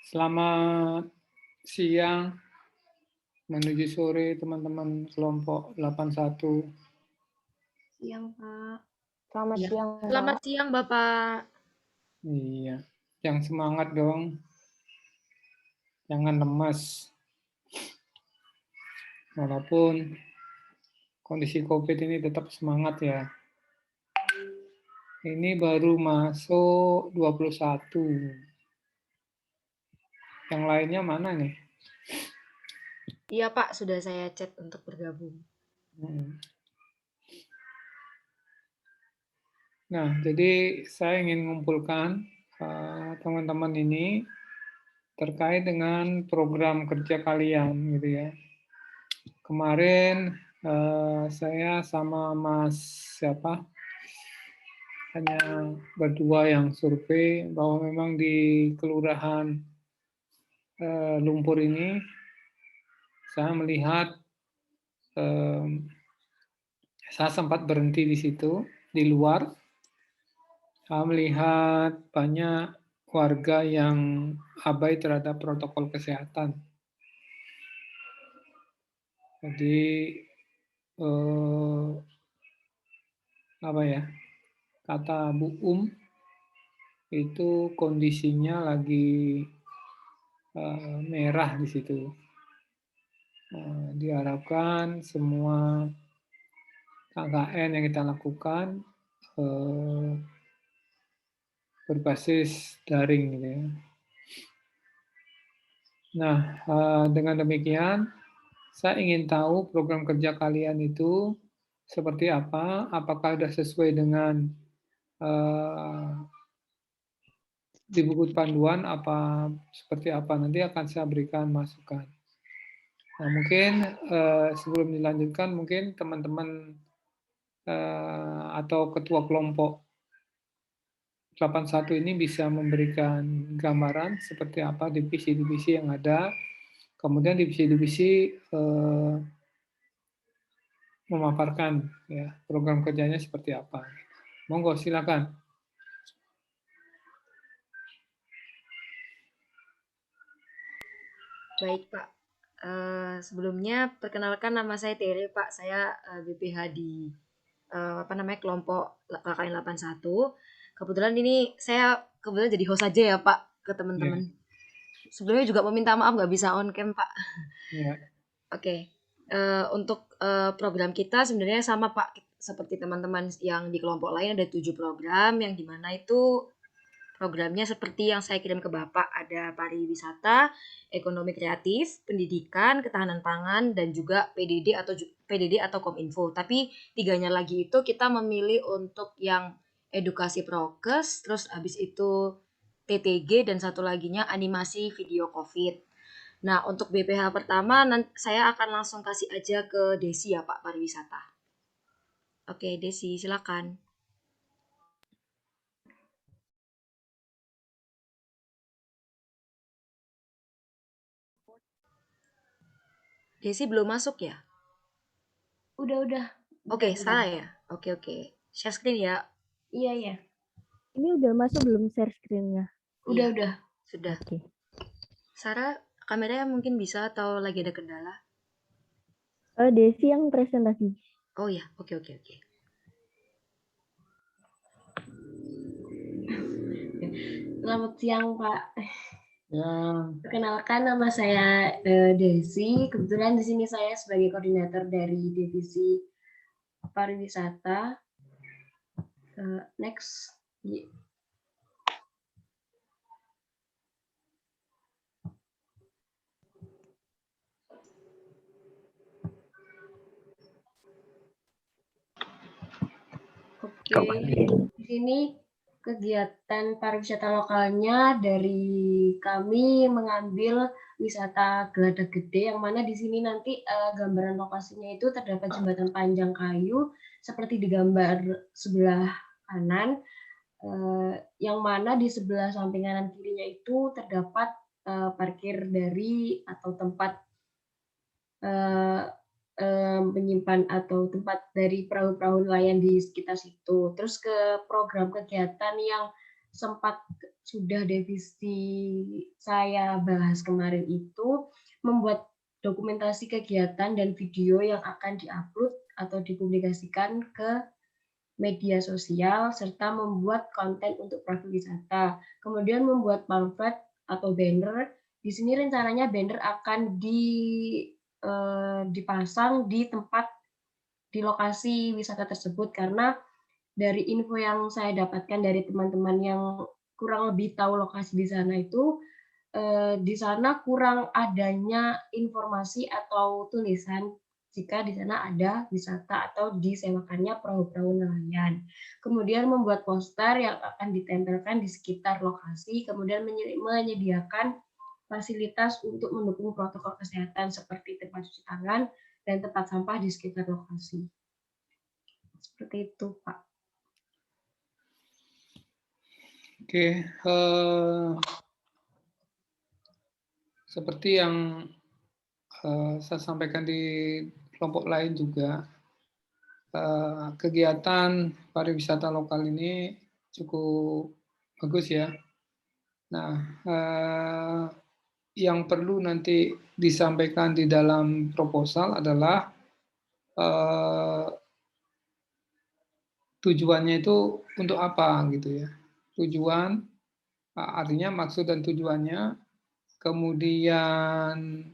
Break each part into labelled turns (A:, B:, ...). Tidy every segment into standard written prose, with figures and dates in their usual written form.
A: Selamat siang menuju sore teman-teman kelompok 81.
B: Siang, Pak.
C: Selamat
B: Ya.
C: siang,
B: Selamat
C: Pak.
B: siang, Bapak.
A: Iya, yang semangat dong. Jangan lemas. Walaupun kondisi COVID ini tetap semangat ya. Ini baru masuk 21. Yang lainnya mana nih?
B: Iya, Pak, sudah saya chat untuk bergabung.
A: Nah, jadi saya ingin mengumpulkan teman-teman ini terkait dengan program kerja kalian gitu ya. Kemarin saya sama Mas siapa hanya berdua yang survei bahwa memang di Kelurahan Lumpur ini saya melihat saya sempat berhenti di situ di luar. Saya melihat banyak warga yang abai terhadap protokol kesehatan. Jadi apa ya, kata Bu itu kondisinya lagi merah di situ. Diharapkan semua KKN yang kita lakukan berbasis daring gitu ya. Nah, dengan demikian saya ingin tahu program kerja kalian itu seperti apa, apakah sudah sesuai dengan di buku panduan apa seperti apa, nanti akan saya berikan masukan. Nah, mungkin sebelum dilanjutkan mungkin teman-teman atau ketua kelompok 81 ini bisa memberikan gambaran seperti apa divisi-divisi yang ada, kemudian divisi-divisi memaparkan ya program kerjanya seperti apa. Monggo silakan.
B: Baik, Pak. Sebelumnya perkenalkan nama saya Tere, Pak. Saya BPH di kelompok KKN 81. Kebetulan ini saya jadi host aja ya, Pak, ke teman-teman.
A: Ya.
B: Sebelumnya juga meminta maaf nggak bisa on cam, Pak.
A: Ya.
B: Oke. Untuk program kita sebenarnya sama, Pak, seperti teman-teman yang di kelompok lain ada 7 program yang dimana itu programnya seperti yang saya kirim ke Bapak, ada pariwisata, ekonomi kreatif, pendidikan, ketahanan pangan, dan juga PDD atau Kominfo. Tapi tiganya lagi itu kita memilih untuk yang edukasi prokes, terus habis itu TTG, dan satu laginya animasi video COVID. Nah, untuk BPH pertama, saya akan langsung kasih aja ke Desi ya, Pak, pariwisata. Oke, Desi, silakan. Desi belum masuk ya?
C: Udah.
B: Oke, salah ya? Oke. Share screen ya?
C: Iya. Ini udah masuk belum share screen-nya?
B: Udah. Sudah.
C: Oke.
B: Sarah, kameranya mungkin bisa atau lagi ada kendala?
C: Desi yang presentasi.
B: Oh ya, oke.
C: Selamat siang, Pak.
A: Ya.
C: Perkenalkan, nama saya Desi. Kebetulan di sini saya sebagai koordinator dari divisi pariwisata. Next. Oke, di sini kegiatan pariwisata lokalnya dari kami mengambil wisata Geladak Gede, yang mana di sini nanti gambaran lokasinya itu terdapat jembatan panjang kayu seperti di gambar sebelah kanan, yang mana di sebelah samping kanan kirinya itu terdapat parkir dari atau tempat menyimpan atau tempat dari perahu-perahu nelayan di sekitar situ. Terus ke program kegiatan yang sempat sudah divisi saya bahas kemarin itu membuat dokumentasi kegiatan dan video yang akan diupload atau dipublikasikan ke media sosial, serta membuat konten untuk profil wisata. Kemudian membuat pamflet atau banner. Di sini rencananya banner akan dipasang di tempat di lokasi wisata tersebut, karena dari info yang saya dapatkan dari teman-teman yang kurang lebih tahu lokasi di sana itu, di sana kurang adanya informasi atau tulisan jika di sana ada wisata atau disewakannya perahu-perahu nelayan. Kemudian membuat poster yang akan ditempelkan di sekitar lokasi, kemudian menyediakan fasilitas untuk mendukung protokol kesehatan seperti tempat cuci tangan dan tempat sampah di sekitar lokasi. Seperti itu, Pak.
A: Oke, seperti yang saya sampaikan di kelompok lain juga, kegiatan pariwisata lokal ini cukup bagus ya. Nah, yang perlu nanti disampaikan di dalam proposal adalah tujuannya itu untuk apa gitu ya. Tujuan, artinya maksud dan tujuannya, kemudian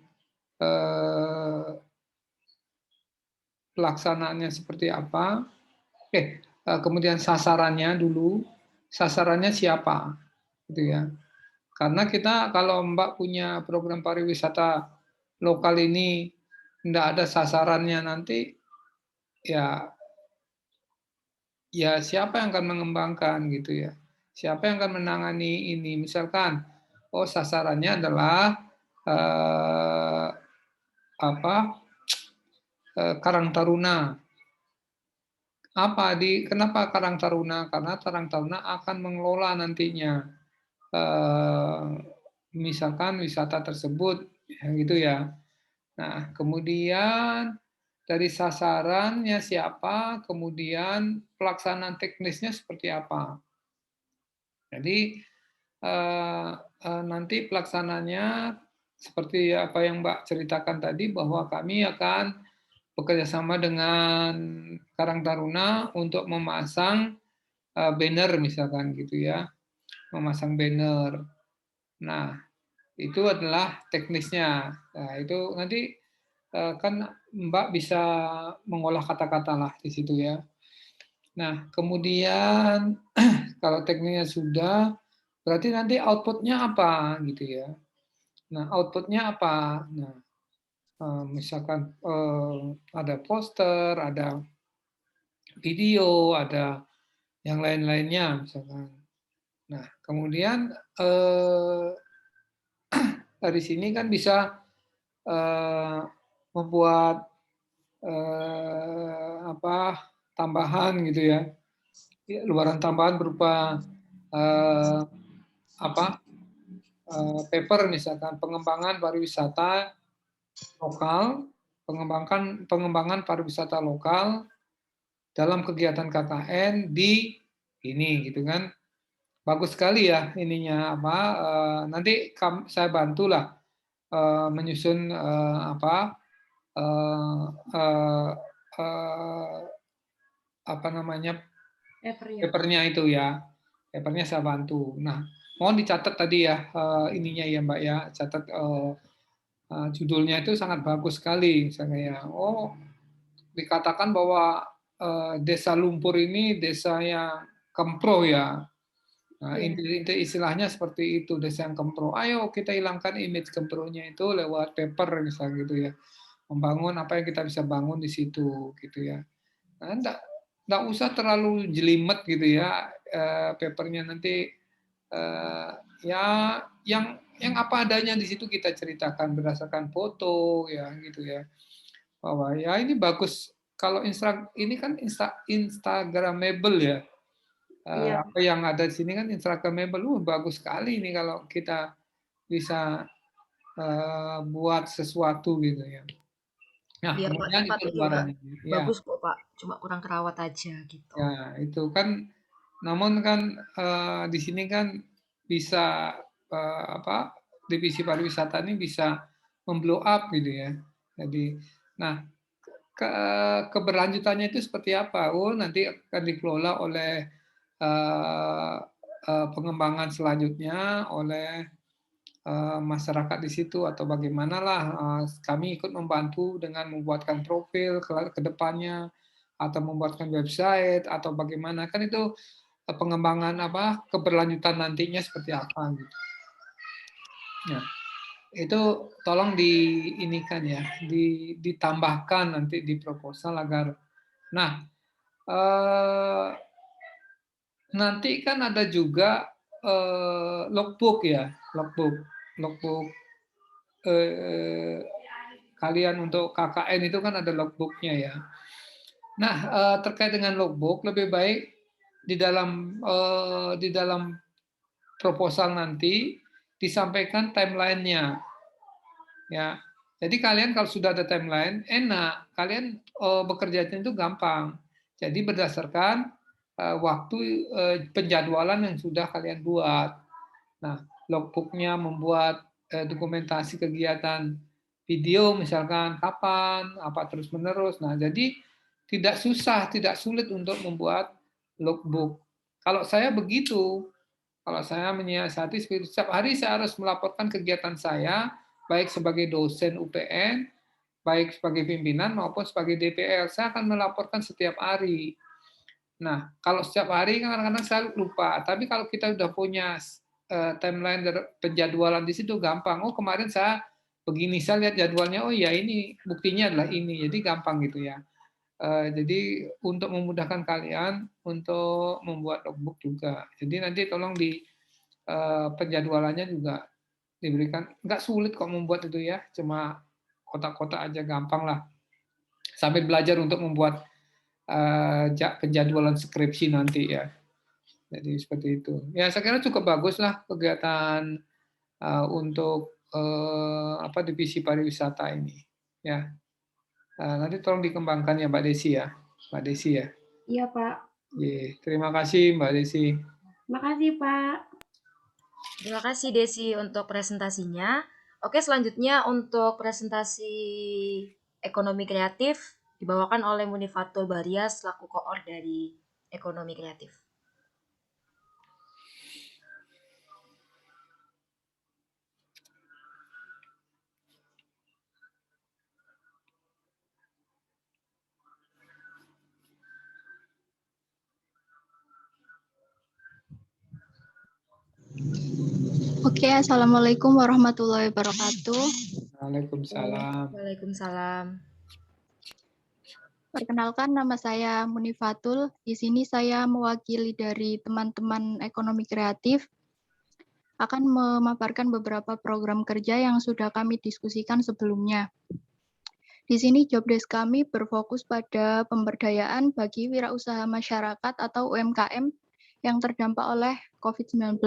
A: pelaksanaannya seperti apa, kemudian sasarannya dulu, sasarannya siapa, gitu ya. Karena kita kalau Mbak punya program pariwisata lokal ini tidak ada sasarannya nanti, ya siapa yang akan mengembangkan gitu ya. Siapa yang akan menangani ini? Misalkan, sasarannya adalah Karang Taruna. Kenapa Karang Taruna? Karena Karang Taruna akan mengelola nantinya misalkan wisata tersebut, gitu ya. Nah, kemudian dari sasarannya siapa, kemudian pelaksanaan teknisnya seperti apa. Jadi nanti pelaksananya seperti apa yang Mbak ceritakan tadi, bahwa kami akan bekerjasama dengan Karang Taruna untuk memasang banner misalkan gitu ya, memasang banner. Nah, itu adalah teknisnya. Nah, itu nanti kan Mbak bisa mengolah kata-kata lah di situ ya. Nah, kemudian kalau tekniknya sudah, berarti nanti outputnya apa gitu ya. Nah, outputnya apa? Nah, misalkan ada poster, ada video, ada yang lain-lainnya misalkan. Nah, kemudian dari sini kan bisa membuat tambahan gitu ya, luaran tambahan berupa paper misalkan, pengembangan pariwisata lokal, pengembangan pariwisata lokal dalam kegiatan KKN di ini gitu kan. Bagus sekali ya ininya nanti saya bantulah menyusun papernya itu ya. Papernya saya bantu. Nah, mohon dicatat tadi ya ininya ya Mbak ya, catat judulnya itu sangat bagus sekali misalnya ya. Dikatakan bahwa desa lumpur ini desa yang kempro ya. Nah, inti istilahnya seperti itu, desa yang kempro. Ayo kita hilangkan image kempronya itu lewat paper misalnya gitu ya. Membangun apa yang kita bisa bangun di situ gitu ya. Nah, enggak usah terlalu jelimet gitu ya papernya nanti ya yang apa adanya di situ kita ceritakan berdasarkan foto ya gitu ya. Bahwa ya ini bagus kalau ini kan Instagramable ya. Apa yang ada di sini kan Instagramable, bagus sekali ini kalau kita bisa buat sesuatu gitu ya. Nah,
B: Biar
A: kemudian itu luarannya. Ya.
B: Bagus kok Pak, cuma kurang kerawat aja gitu.
A: Ya, itu kan. Namun kan di sini kan bisa divisi pariwisata ini bisa memblow up gitu ya. Jadi, nah keberlanjutannya itu seperti apa? Oh, nanti akan dikelola oleh pengembangan selanjutnya oleh masyarakat di situ atau bagaimanalah kami ikut membantu dengan membuatkan profil ke depannya atau membuatkan website atau bagaimana, kan itu pengembangan keberlanjutan nantinya seperti apa gitu. Nah, itu tolong diinikan ya, ditambahkan nanti di proposal agar nanti kan ada juga logbook ya, logbook kalian untuk KKN itu kan ada logbooknya ya. Nah, terkait dengan logbook lebih baik di dalam proposal nanti disampaikan timelinenya ya. Jadi kalian kalau sudah ada timeline enak, kalian bekerjanya itu gampang. Jadi berdasarkan waktu penjadwalan yang sudah kalian buat. Nah, logbooknya membuat dokumentasi kegiatan video misalkan kapan, apa terus menerus. Nah, jadi tidak susah, tidak sulit untuk membuat logbook. Kalau saya begitu, kalau saya menyiasati setiap hari saya harus melaporkan kegiatan saya, baik sebagai dosen UPN, baik sebagai pimpinan maupun sebagai DPL. Saya akan melaporkan setiap hari. Nah, kalau setiap hari kan kadang-kadang saya lupa. Tapi kalau kita sudah punya timeline penjadwalan di situ gampang. Oh, kemarin saya begini, saya lihat jadwalnya. Oh ya, ini buktinya adalah ini. Jadi gampang gitu ya. Jadi untuk memudahkan kalian untuk membuat logbook juga. Jadi nanti tolong di penjadwalannya juga diberikan. Nggak sulit kok membuat itu ya. Cuma kotak-kotak aja gampang lah. Sambil belajar untuk membuat penjadwalan skripsi nanti ya. Jadi seperti itu. Ya saya kira cukup bagus lah kegiatan untuk divisi pariwisata ini. Ya. Nanti tolong dikembangkan ya Mbak Desi ya. Mbak Desi ya.
C: Iya Pak.
A: Terima kasih Mbak Desi.
C: Makasih Pak.
B: Terima kasih Desi untuk presentasinya. Oke, selanjutnya untuk presentasi ekonomi kreatif dibawakan oleh Munifatul Baria selaku koor dari ekonomi kreatif.
D: Oke, Assalamualaikum warahmatullahi wabarakatuh.
A: Waalaikumsalam.
B: Waalaikumsalam.
D: Perkenalkan, nama saya Munifatul. Di sini saya mewakili dari teman-teman ekonomi kreatif akan memaparkan beberapa program kerja yang sudah kami diskusikan sebelumnya. Di sini jobdesk kami berfokus pada pemberdayaan bagi wirausaha masyarakat atau UMKM yang terdampak oleh COVID-19.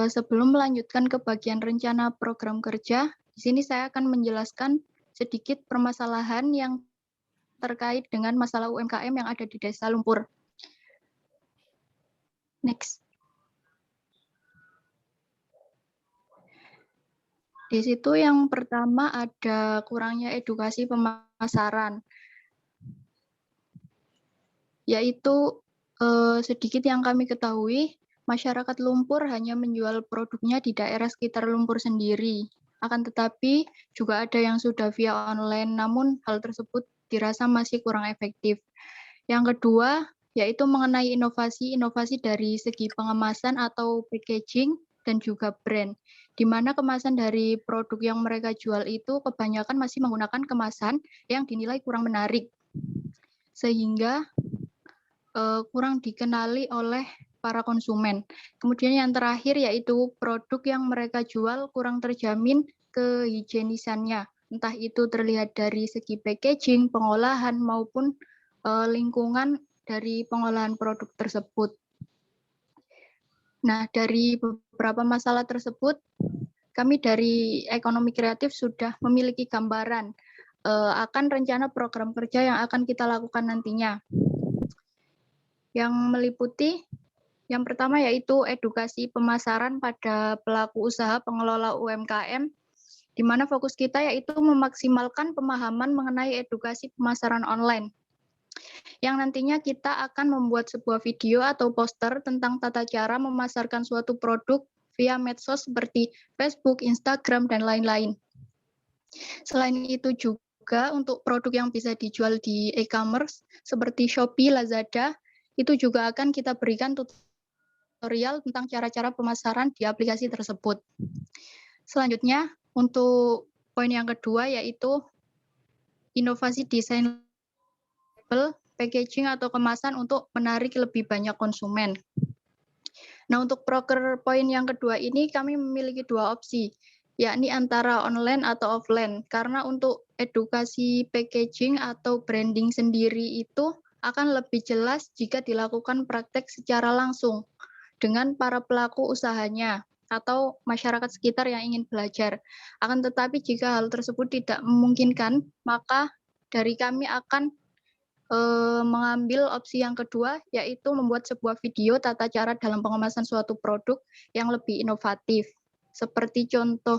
D: Sebelum melanjutkan ke bagian rencana program kerja, di sini saya akan menjelaskan sedikit permasalahan yang terkait dengan masalah UMKM yang ada di Desa Lumpur. Next. Di situ yang pertama ada kurangnya edukasi pemasaran, yaitu sedikit yang kami ketahui, masyarakat Lumpur hanya menjual produknya di daerah sekitar Lumpur sendiri. Akan tetapi juga ada yang sudah via online, namun hal tersebut dirasa masih kurang efektif. Yang kedua, yaitu mengenai inovasi dari segi pengemasan atau packaging dan juga brand, di mana kemasan dari produk yang mereka jual itu kebanyakan masih menggunakan kemasan yang dinilai kurang menarik, sehingga kurang dikenali oleh para konsumen. Kemudian yang terakhir yaitu produk yang mereka jual kurang terjamin kehigienisannya, entah itu terlihat dari segi packaging, pengolahan, maupun lingkungan dari pengolahan produk tersebut. Nah, dari beberapa masalah tersebut, kami dari ekonomi kreatif sudah memiliki gambaran akan rencana program kerja yang akan kita lakukan nantinya, yang meliputi Yang pertama yaitu edukasi pemasaran pada pelaku usaha pengelola UMKM, di mana fokus kita yaitu memaksimalkan pemahaman mengenai edukasi pemasaran online. Yang nantinya kita akan membuat sebuah video atau poster tentang tata cara memasarkan suatu produk via medsos seperti Facebook, Instagram, dan lain-lain. Selain itu juga untuk produk yang bisa dijual di e-commerce seperti Shopee, Lazada, itu juga akan kita berikan tutorial tentang cara-cara pemasaran di aplikasi tersebut. Selanjutnya, untuk poin yang kedua yaitu inovasi desain label, packaging atau kemasan untuk menarik lebih banyak konsumen. Nah, untuk broker poin yang kedua ini kami memiliki dua opsi, yakni antara online atau offline. Karena untuk edukasi packaging atau branding sendiri itu akan lebih jelas jika dilakukan praktek secara langsung dengan para pelaku usahanya atau masyarakat sekitar yang ingin belajar. Akan tetapi jika hal tersebut tidak memungkinkan, maka dari kami akan mengambil opsi yang kedua, yaitu membuat sebuah video tata cara dalam pengemasan suatu produk yang lebih inovatif. Seperti contoh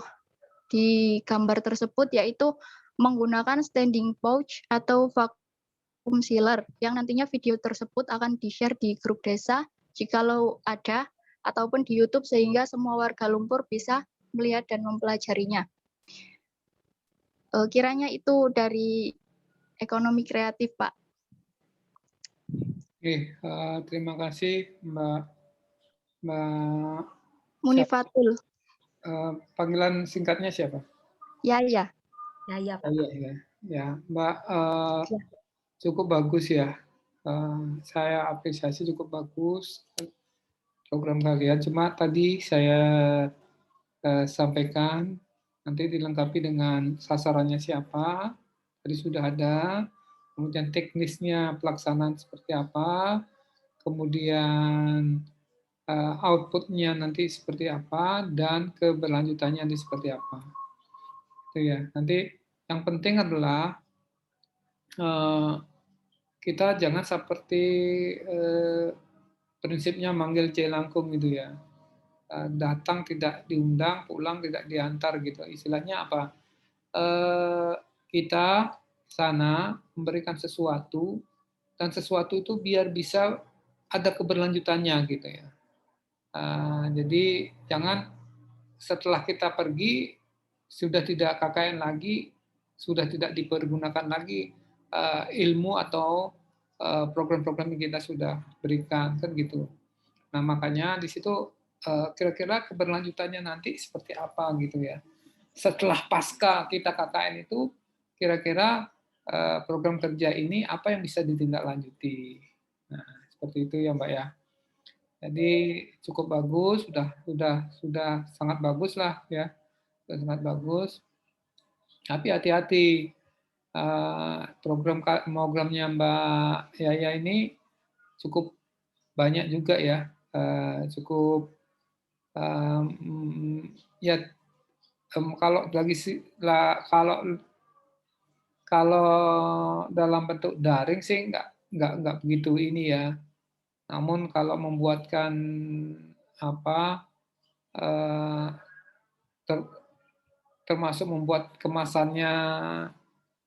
D: di gambar tersebut, yaitu menggunakan standing pouch atau vacuum sealer, yang nantinya video tersebut akan di-share di grup desa, jikalau ada, ataupun di YouTube, sehingga semua warga Lumpur bisa melihat dan mempelajarinya. Kiranya itu dari ekonomi kreatif, Pak.
A: Oke, terima kasih Mbak
D: Munifatul.
A: panggilan singkatnya siapa?
D: Ya,
B: Ya, Pak.
A: Ya, Mbak, cukup bagus ya. Saya apresiasi cukup bagus program kalian. Cuma tadi saya sampaikan nanti dilengkapi dengan sasarannya siapa. Tadi sudah ada. Kemudian teknisnya pelaksanaan seperti apa. Kemudian outputnya nanti seperti apa dan keberlanjutannya nanti seperti apa. Itu ya. Nanti yang penting adalah kita jangan seperti prinsipnya manggil jelangkung gitu ya. Datang tidak diundang, pulang tidak diantar gitu. Istilahnya apa? Kita sana memberikan sesuatu dan sesuatu itu biar bisa ada keberlanjutannya gitu ya. Jadi jangan setelah kita pergi sudah tidak KKN lagi, sudah tidak dipergunakan lagi ilmu atau program-program yang kita sudah berikan kan gitu. Nah makanya di situ kira-kira keberlanjutannya nanti seperti apa gitu ya. Setelah pasca kita KKN itu kira-kira program kerja ini apa yang bisa ditindaklanjuti. Nah seperti itu ya Mbak ya. Jadi cukup bagus, sudah sangat bagus lah ya, sudah sangat bagus. Tapi hati-hati programnya Mbak Yaya ini cukup banyak juga ya, cukup ya kalau kalau dalam bentuk daring sih nggak begitu ini ya. Namun kalau membuatkan apa termasuk membuat kemasannya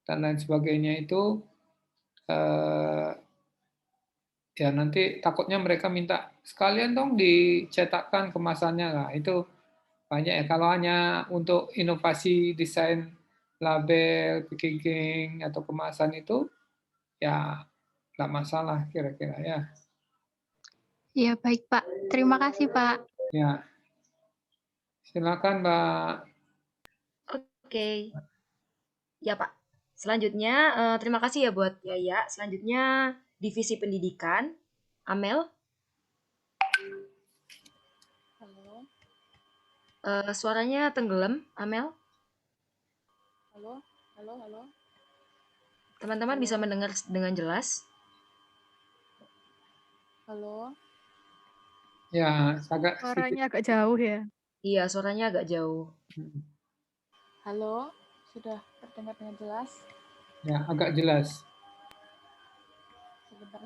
A: dan lain sebagainya itu ya nanti takutnya mereka minta sekalian dong dicetakkan kemasannya lah itu banyak ya kalau hanya untuk inovasi desain label, packaging atau kemasan itu ya nggak masalah kira-kira ya.
D: Ya, baik Pak. Terima kasih Pak.
A: Ya, silakan Mbak.
B: Oke. Ya Pak. Selanjutnya, terima kasih ya buat Yaya. Selanjutnya, Divisi Pendidikan. Amel.
E: Halo.
B: Suaranya tenggelam, Amel.
E: Halo.
B: Teman-teman
E: Halo.
B: bisa mendengar dengan jelas?
E: Halo.
A: Ya,
E: Suaranya agak jauh ya.
B: Iya, suaranya agak jauh.
E: Halo, sudah terdengar dengan jelas?
A: Ya, agak jelas.
E: Sebentar.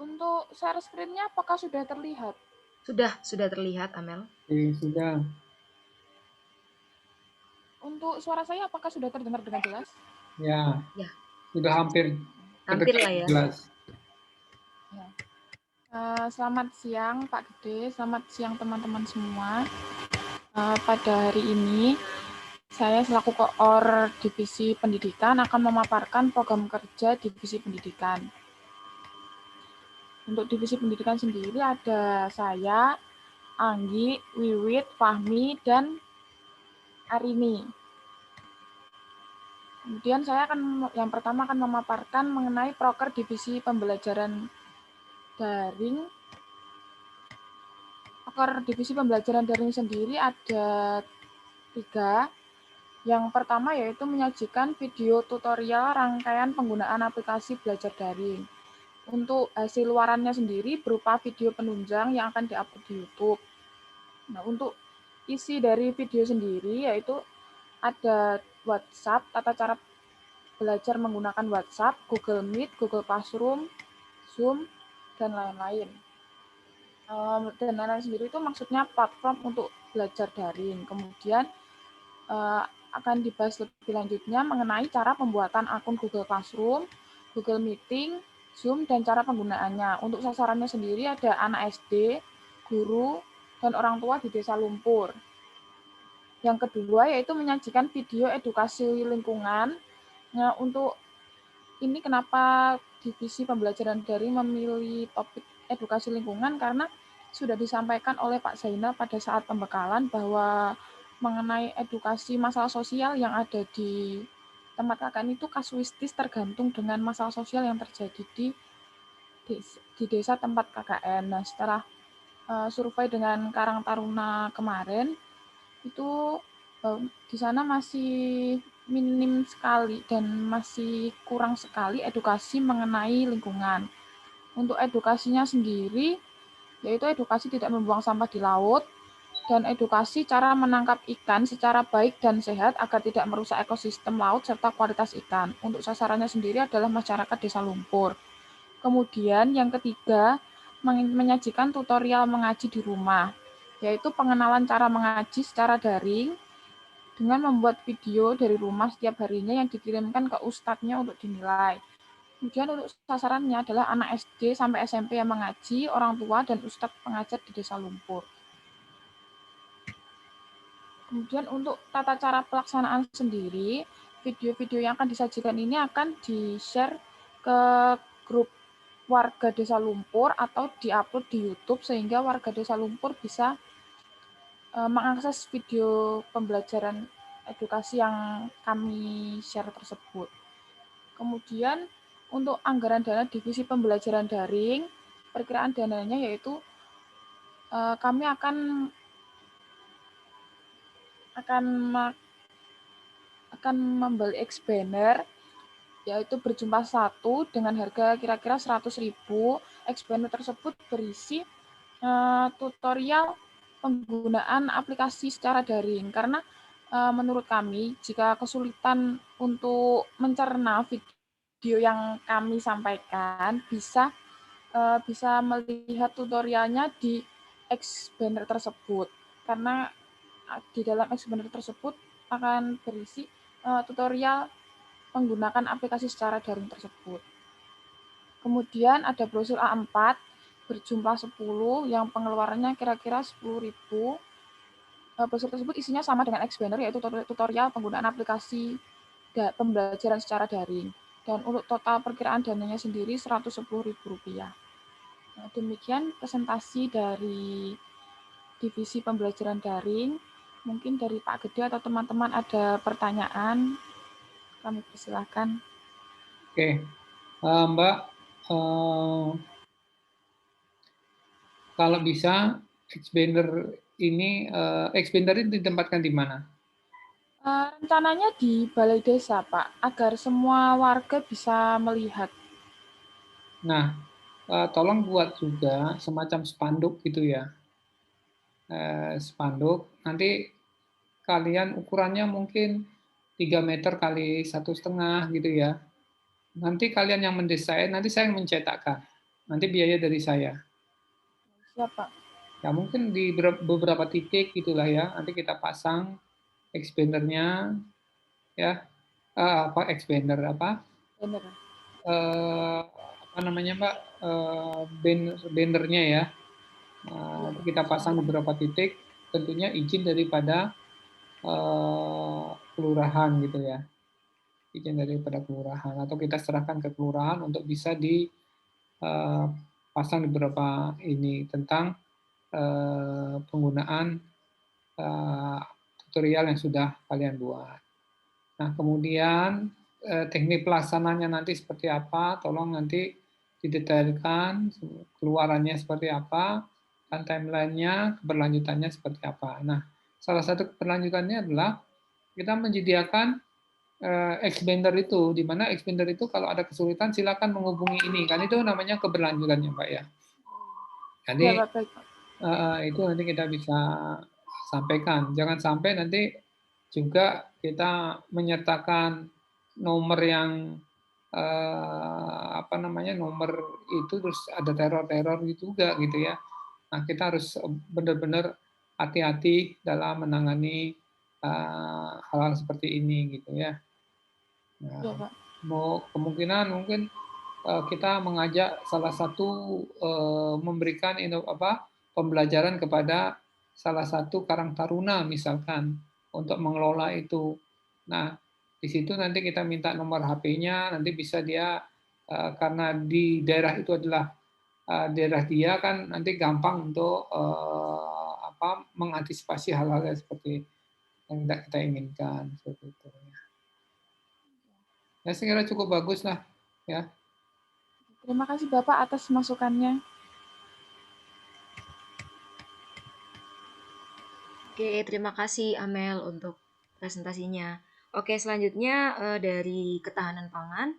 E: Untuk share screen-nya apakah sudah terlihat?
B: Sudah terlihat, Amel.
A: Oke, sudah.
E: Untuk suara saya apakah sudah terdengar dengan jelas?
A: Ya,
B: Ya.
A: sudah hampir
B: Hampir
A: terdengar
B: lah ya.
A: jelas.
E: Ya. Selamat siang Pak Gede, selamat siang teman-teman semua. Pada hari ini saya selaku koor Divisi Pendidikan akan memaparkan program kerja Divisi Pendidikan. Untuk Divisi Pendidikan sendiri ada saya, Anggi, Wiwit, Fahmi, dan Arini. Kemudian saya yang pertama akan memaparkan mengenai proker Divisi Pembelajaran Daring. Proker Divisi Pembelajaran Daring sendiri ada 3. Yang pertama yaitu menyajikan video tutorial rangkaian penggunaan aplikasi belajar daring. Untuk hasil luarannya sendiri berupa video penunjang yang akan diupload di YouTube. Nah, untuk isi dari video sendiri yaitu ada WhatsApp, tata cara belajar menggunakan WhatsApp, Google Meet, Google Classroom, Zoom, dan lain-lain. Dan lain-lain sendiri itu maksudnya platform untuk belajar daring. Kemudian akan dibahas lebih lanjutnya mengenai cara pembuatan akun Google Classroom, Google Meeting, Zoom, dan cara penggunaannya. Untuk sasarannya sendiri ada anak SD, guru, dan orang tua di Desa Lumpur. Yang kedua yaitu menyajikan video edukasi lingkungan. Nah, untuk ini kenapa Divisi Pembelajaran Daring memilih topik edukasi lingkungan, karena sudah disampaikan oleh Pak Zainal pada saat pembekalan bahwa mengenai edukasi masalah sosial yang ada di tempat KKN itu kasuistis tergantung dengan masalah sosial yang terjadi di desa tempat KKN. Nah, setelah survei dengan Karang Taruna kemarin, itu di sana masih minim sekali dan masih kurang sekali edukasi mengenai lingkungan. Untuk edukasinya sendiri, yaitu edukasi tidak membuang sampah di laut, dan edukasi cara menangkap ikan secara baik dan sehat agar tidak merusak ekosistem laut serta kualitas ikan. Untuk sasarannya sendiri adalah masyarakat Desa Lumpur. Kemudian yang ketiga, menyajikan tutorial mengaji di rumah, yaitu pengenalan cara mengaji secara daring dengan membuat video dari rumah setiap harinya yang dikirimkan ke ustadznya untuk dinilai. Kemudian untuk sasarannya adalah anak SD sampai SMP yang mengaji, orang tua, dan ustadz pengajar di Desa Lumpur. Kemudian untuk tata cara pelaksanaan sendiri, video-video yang akan disajikan ini akan di-share ke grup warga Desa Lumpur atau di-upload di YouTube sehingga warga Desa Lumpur bisa mengakses video pembelajaran edukasi yang kami share tersebut. Kemudian untuk anggaran dana Divisi Pembelajaran Daring, perkiraan dananya yaitu kami akan membeli X-Banner yaitu berjumlah 1 dengan harga kira-kira 100.000. X-Banner tersebut berisi tutorial penggunaan aplikasi secara daring, karena menurut kami jika kesulitan untuk mencerna video yang kami sampaikan bisa melihat tutorialnya di X-Banner tersebut, karena di dalam X-Banner tersebut akan berisi tutorial menggunakan aplikasi secara daring tersebut. Kemudian ada brosur A4 berjumlah 10 yang pengeluarannya kira-kira 10.000. Brosur tersebut isinya sama dengan X-Banner, yaitu tutorial penggunaan aplikasi pembelajaran secara daring. Dan untuk total perkiraan dananya sendiri Rp110.000. Nah, demikian presentasi dari Divisi Pembelajaran Daring. Mungkin dari Pak Gede atau teman-teman ada pertanyaan, kami persilahkan.
A: Oke, Mbak, kalau bisa X-Banner ini ditempatkan di mana?
E: Rencananya di Balai Desa, Pak, agar semua warga bisa melihat.
A: Nah, tolong buat juga semacam spanduk gitu ya. Spanduk, nanti kalian ukurannya mungkin 3 meter kali 1,5 gitu ya. Nanti kalian yang mendesain, nanti saya yang mencetakkan. nanti biaya dari saya.
E: Siap, Pak.
A: Ya mungkin di beberapa titik gitulah ya, nanti kita pasang expandernya ya, expander
E: Bener.
A: apa namanya Mbak, bannernya ya. Nanti kita pasang di beberapa titik, tentunya izin daripada kelurahan gitu ya, izin daripada kelurahan, atau kita serahkan ke kelurahan untuk bisa dipasang di beberapa ini tentang penggunaan tutorial yang sudah kalian buat. Nah, kemudian teknik pelaksananya nanti seperti apa, tolong nanti didetailkan keluarannya seperti apa, dan timeline-nya, keberlanjutannya seperti apa. Nah, salah satu keberlanjutannya adalah kita menyediakan expander itu, di mana expander itu kalau ada kesulitan silakan menghubungi ini, kan itu namanya keberlanjutannya, Mbak ya. Jadi
E: Ya, Pak, baik, Pak.
A: itu nanti kita bisa sampaikan. Jangan sampai nanti juga kita menyertakan nomor yang apa namanya, nomor itu terus ada teror-teror juga gitu ya. Nah, kita harus benar-benar hati-hati dalam menangani hal-hal seperti ini gitu ya. Nah,
E: Ya, Pak.
A: kemungkinan mungkin kita mengajak salah satu memberikan pembelajaran kepada salah satu Karang Taruna misalkan untuk mengelola itu. Nah, di situ nanti kita minta nomor HP-nya, nanti bisa dia karena di daerah itu adalah daerah dia kan nanti gampang untuk mengantisipasi hal-hal seperti yang tidak kita inginkan seperti itu. Ya, saya kira cukup bagus lah ya.
E: Terima kasih Bapak atas masukannya.
B: Oke, terima kasih Amel untuk presentasinya. Oke, selanjutnya dari Ketahanan Pangan,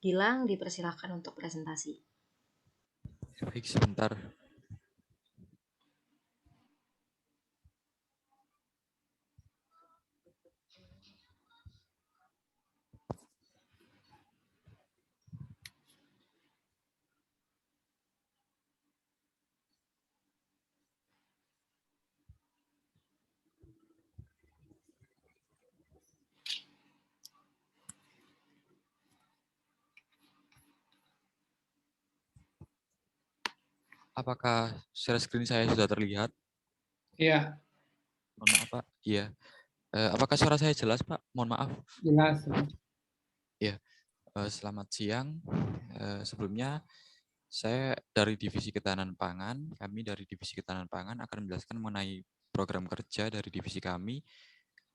B: Gilang dipersilakan untuk presentasi.
F: Baik, sebentar. Apakah share screen saya sudah terlihat?
A: Iya.
F: Mohon maaf, Pak. Iya. Apakah suara saya jelas, Pak? Mohon maaf.
A: Jelas.
F: Iya. Selamat siang. Sebelumnya, saya dari Divisi Ketahanan Pangan. Kami dari Divisi Ketahanan Pangan akan menjelaskan mengenai program kerja dari divisi kami.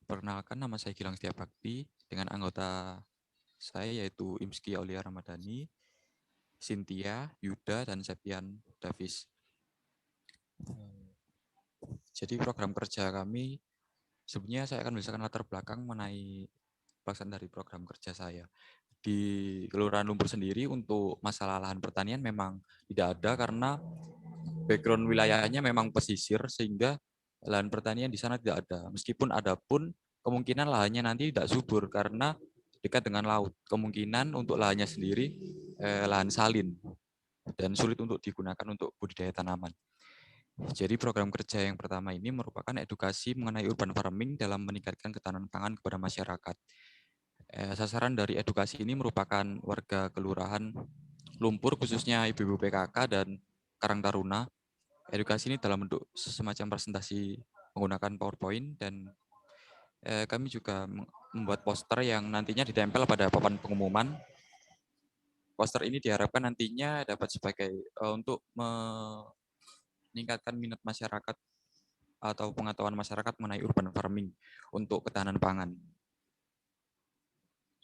F: Perkenalkan, nama saya Gilang Setiabakti dengan anggota saya yaitu Imski Aulia Ramadhani, Cynthia, Yuda, dan Septian Davis. Jadi program kerja kami, sebenarnya saya akan menjelaskan latar belakang mengenai pelaksanaan dari program kerja saya. Di Kelurahan Lumpur sendiri untuk masalah lahan pertanian memang tidak ada karena background wilayahnya memang pesisir sehingga lahan pertanian di sana tidak ada. Meskipun ada pun kemungkinan lahannya nanti tidak subur karena dekat dengan laut. Kemungkinan untuk lahannya sendiri lahan salin dan sulit untuk digunakan untuk budidaya tanaman. Jadi program kerja yang pertama ini merupakan edukasi mengenai urban farming dalam meningkatkan ketahanan pangan kepada masyarakat. Sasaran dari edukasi ini merupakan warga Kelurahan Lumpur, khususnya ibu-ibu PKK dan Karang Taruna. Edukasi ini dalam bentuk semacam presentasi menggunakan PowerPoint dan kami juga membuat poster yang nantinya ditempel pada papan pengumuman. Poster ini diharapkan nantinya dapat sebagai untuk meningkatkan minat masyarakat atau pengetahuan masyarakat mengenai urban farming untuk ketahanan pangan.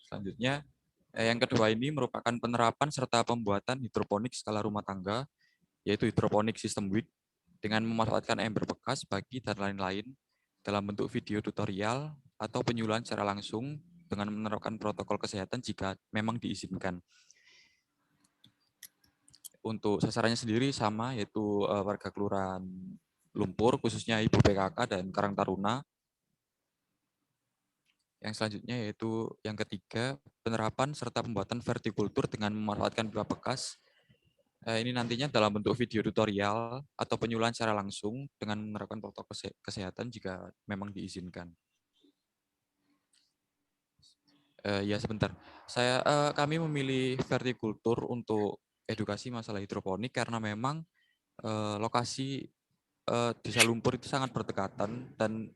F: Selanjutnya, yang kedua ini merupakan penerapan serta pembuatan hidroponik skala rumah tangga, yaitu hidroponik sistem WIC, dengan memanfaatkan ember bekas, bagi, dan lain-lain dalam bentuk video tutorial atau penyuluhan secara langsung dengan menerapkan protokol kesehatan jika memang diizinkan. Untuk sasarannya sendiri sama, yaitu warga Kelurahan Lumpur, khususnya Ibu PKK dan Karang Taruna. Yang selanjutnya yaitu yang ketiga, penerapan serta pembuatan vertikultur dengan memanfaatkan pipa bekas Ini nantinya dalam bentuk video tutorial atau penyuluhan secara langsung dengan menerapkan protokol kesehatan jika memang diizinkan. Ya sebentar, kami memilih vertikultur untuk edukasi masalah hidroponik karena memang lokasi desa lumpur itu sangat berdekatan dan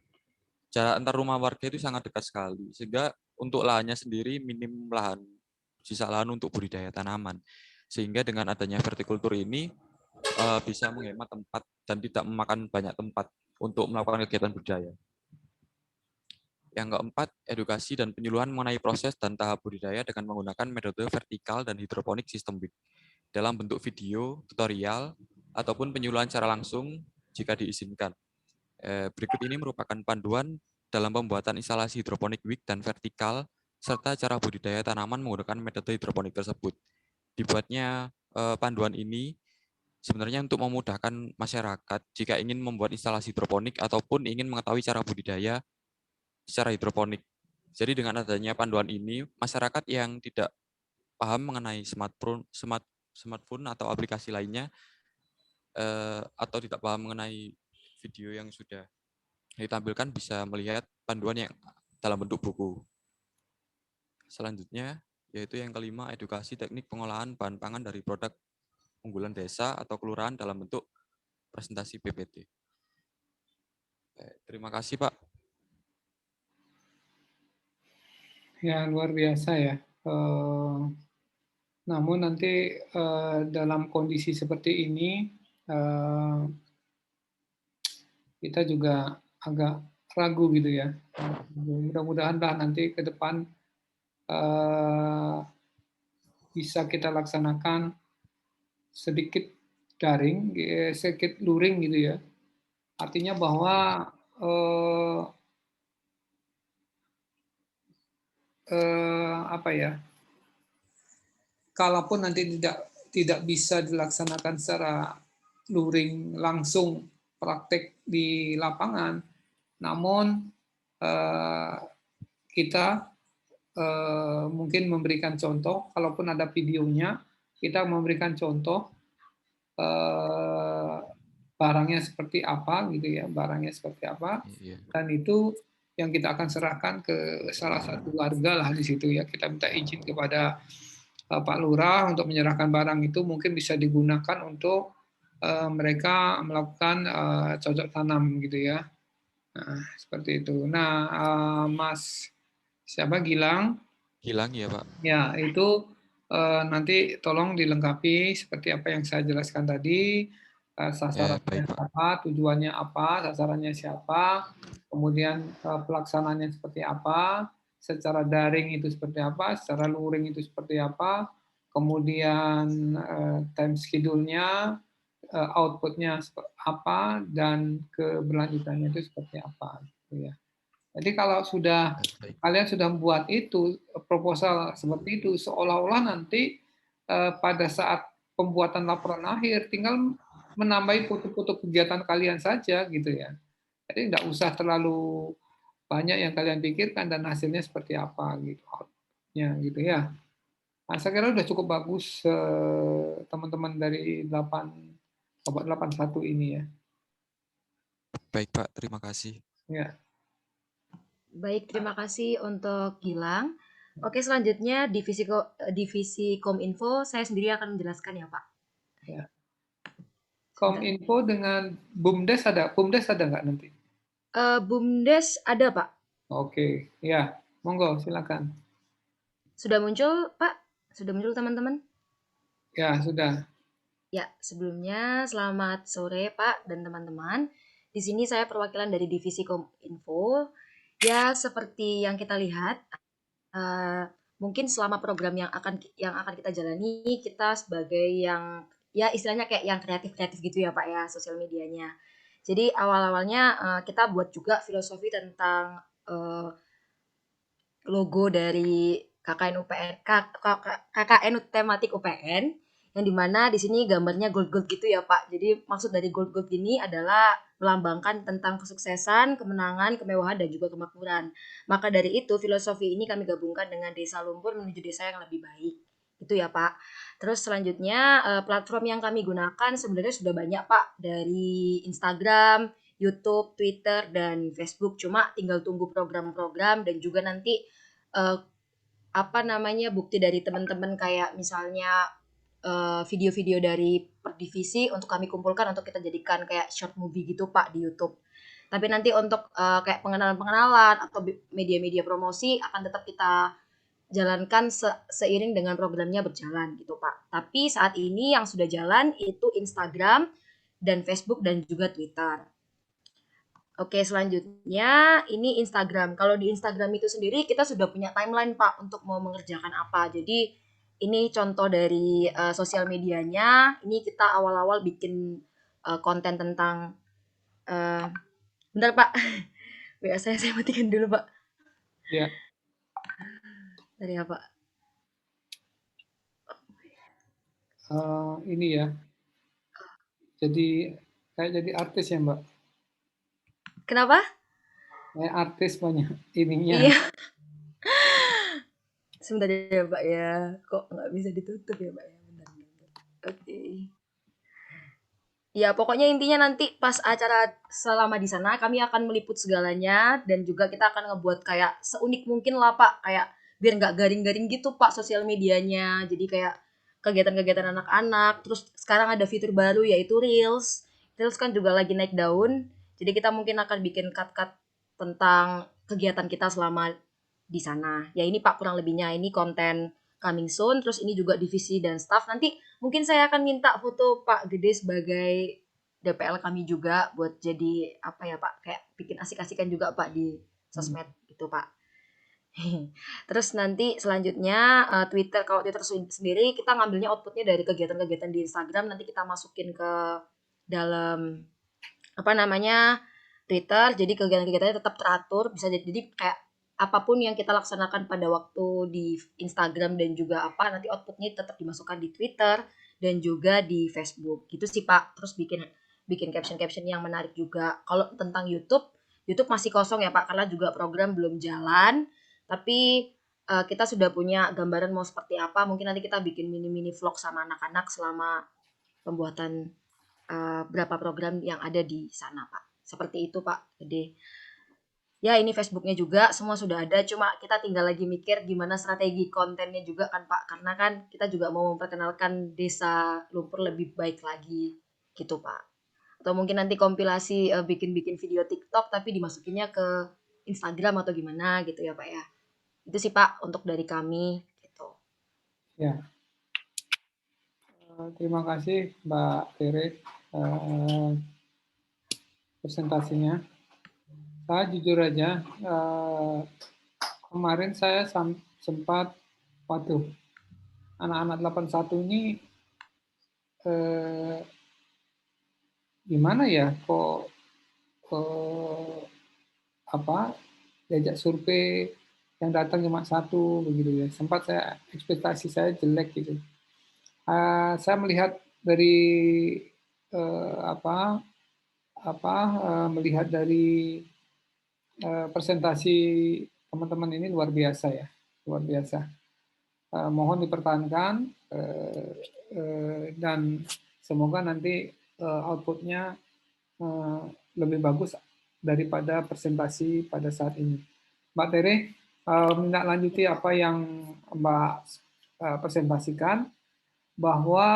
F: jarak antar rumah warga itu sangat dekat sekali, sehingga untuk lahannya sendiri minim sisa lahan untuk budidaya tanaman. Sehingga dengan adanya vertikultur ini bisa menghemat tempat dan tidak memakan banyak tempat untuk melakukan kegiatan budidaya. Yang keempat, edukasi dan penyuluhan mengenai proses dan tahap budidaya dengan menggunakan metode vertikal dan hidroponik sistemik dalam bentuk video, tutorial, ataupun penyuluhan secara langsung jika diizinkan. Berikut ini merupakan panduan dalam pembuatan instalasi hidroponik wik dan vertikal, serta cara budidaya tanaman menggunakan metode hidroponik tersebut. Dibuatnya panduan ini sebenarnya untuk memudahkan masyarakat jika ingin membuat instalasi hidroponik ataupun ingin mengetahui cara budidaya secara hidroponik. Jadi dengan adanya panduan ini, masyarakat yang tidak paham mengenai smartphone atau aplikasi lainnya, atau tidak paham mengenai video yang sudah ditampilkan bisa melihat panduan yang dalam bentuk buku. Selanjutnya, yaitu yang kelima, edukasi teknik pengolahan bahan pangan dari produk unggulan desa atau kelurahan dalam bentuk presentasi PPT. Terima kasih, Pak.
A: Ya, luar biasa ya. Namun nanti dalam kondisi seperti ini, kita juga agak ragu gitu ya. Mudah-mudahanlah nanti ke depan bisa kita laksanakan sedikit daring, sedikit luring gitu ya. Artinya bahwa apa ya? Kalaupun nanti tidak bisa dilaksanakan secara luring langsung praktek di lapangan, namun kita mungkin memberikan contoh, kalaupun ada videonya, kita memberikan contoh barangnya seperti apa gitu ya, barangnya seperti apa, dan itu yang kita akan serahkan ke salah satu warga lah di situ ya. Kita minta izin kepada Pak Lurah untuk menyerahkan barang itu, mungkin bisa digunakan untuk mereka melakukan cocok tanam gitu ya. Nah, seperti itu. Nah, Mas siapa Gilang?
F: Gilang ya Pak.
A: Ya, itu nanti tolong dilengkapi seperti apa yang saya jelaskan tadi. Sasarannya apa, tujuannya apa, sasarannya siapa, kemudian pelaksanaannya seperti apa, secara daring itu seperti apa, secara luring itu seperti apa, kemudian time schedule-nya, output-nya apa, dan keberlanjutannya itu seperti apa. Gitu ya. Jadi kalau kalian sudah membuat itu, proposal seperti itu, seolah-olah nanti pada saat pembuatan laporan akhir tinggal menambahi foto-foto kegiatan kalian saja gitu ya. Jadi nggak usah terlalu banyak yang kalian pikirkan dan hasilnya seperti apa gitu, outputnya gitu ya. Nah, saya kira sudah cukup bagus teman-teman dari 81 ini ya.
F: Baik Pak, terima kasih.
A: Ya.
B: Baik, terima kasih untuk Gilang. Oke, selanjutnya divisi Kominfo saya sendiri akan menjelaskan ya Pak.
A: Ya. Kominfo dengan BUMDes ada nggak nanti?
B: BUMDes ada Pak.
A: Oke, ya, monggo silakan.
B: Sudah muncul Pak? Sudah muncul teman-teman?
A: Ya, sudah.
B: Ya, sebelumnya selamat sore Pak dan teman-teman. Di sini saya perwakilan dari divisi Kominfo. Ya, seperti yang kita lihat, mungkin selama program yang akan kita jalani, kita sebagai yang ya istilahnya kayak yang kreatif gitu ya Pak ya, sosial medianya. Jadi awal-awalnya kita buat juga filosofi tentang logo dari KKN tematik UPN, yang dimana di sini gambarnya gold gitu ya Pak. Jadi maksud dari gold ini adalah melambangkan tentang kesuksesan, kemenangan, kemewahan, dan juga kemakmuran. Maka dari itu filosofi ini kami gabungkan dengan desa lumpur menuju desa yang lebih baik. Gitu ya, Pak. Terus selanjutnya platform yang kami gunakan sebenarnya sudah banyak, Pak, dari Instagram, YouTube, Twitter, dan Facebook. Cuma tinggal tunggu program-program dan juga nanti eh, apa namanya bukti dari teman-teman kayak misalnya video-video dari per divisi untuk kami kumpulkan untuk kita jadikan kayak short movie gitu Pak di YouTube. Tapi nanti untuk kayak pengenalan-pengenalan atau media-media promosi akan tetap kita jalankan seiring dengan programnya berjalan gitu Pak. Tapi saat ini yang sudah jalan itu Instagram dan Facebook dan juga Twitter. Oke, selanjutnya ini Instagram. Kalau di Instagram itu sendiri kita sudah punya timeline Pak untuk mau mengerjakan apa. Jadi ini contoh dari sosial medianya. Ini kita awal-awal bikin konten tentang bentar Pak. WA saya matikan dulu Pak.
A: Ya.
B: Dari apa?
A: Ini ya. Jadi kayak jadi artis ya Mbak.
B: Kenapa?
A: Kayak artis banyak ininya.
B: Iya. Sebentar ya Pak ya. Kok nggak bisa ditutup ya Pak ya? Bentar. Oke. Ya pokoknya intinya nanti pas acara selama di sana kami akan meliput segalanya dan juga kita akan ngebuat kayak seunik mungkin lah Pak. Kayak biar nggak garing-garing gitu Pak sosial medianya. Jadi kayak kegiatan-kegiatan anak-anak. Terus sekarang ada fitur baru yaitu Reels. Reels kan juga lagi naik daun. Jadi kita mungkin akan bikin cut-cut tentang kegiatan kita selama di sana. Ya ini Pak kurang lebihnya ini konten coming soon. Terus ini juga divisi dan staff. Nanti mungkin saya akan minta foto Pak Gede sebagai DPL kami juga buat jadi apa ya Pak kayak bikin asik-asikan juga Pak di sosmed gitu Pak. Terus nanti selanjutnya Twitter, kalau Twitter sendiri kita ngambilnya outputnya dari kegiatan-kegiatan di Instagram, nanti kita masukin ke dalam apa namanya Twitter, jadi kegiatan-kegiatannya tetap teratur, bisa jadi kayak apapun yang kita laksanakan pada waktu di Instagram dan juga apa nanti outputnya tetap dimasukkan di Twitter dan juga di Facebook gitu sih Pak. Terus bikin caption-caption yang menarik juga. Kalau tentang YouTube masih kosong ya Pak karena juga program belum jalan. Tapi kita sudah punya gambaran mau seperti apa. Mungkin nanti kita bikin mini-mini vlog sama anak-anak selama pembuatan berapa program yang ada di sana Pak. Seperti itu Pak Gede. Ya ini Facebooknya juga semua sudah ada. Cuma kita tinggal lagi mikir gimana strategi kontennya juga kan Pak. Karena kan kita juga mau memperkenalkan desa Lumpur lebih baik lagi gitu Pak. Atau mungkin nanti kompilasi bikin-bikin video TikTok tapi dimasukinnya ke Instagram atau gimana gitu ya Pak ya. Itu sih Pak untuk dari kami gitu.
A: Ya. Terima kasih Mbak Tere presentasinya. Saya jujur aja kemarin saya sempat waduh anak-anak 81 ini gimana ya kok apa diajak survei yang datang cuma satu begitu ya. Sempat saya ekspektasi saya jelek gitu. Saya melihat dari melihat dari presentasi teman-teman ini luar biasa ya, luar biasa. Mohon dipertahankan dan semoga nanti outputnya lebih bagus daripada presentasi pada saat ini. Mbak Tere, menindaklanjuti apa yang Mbak presentasikan, bahwa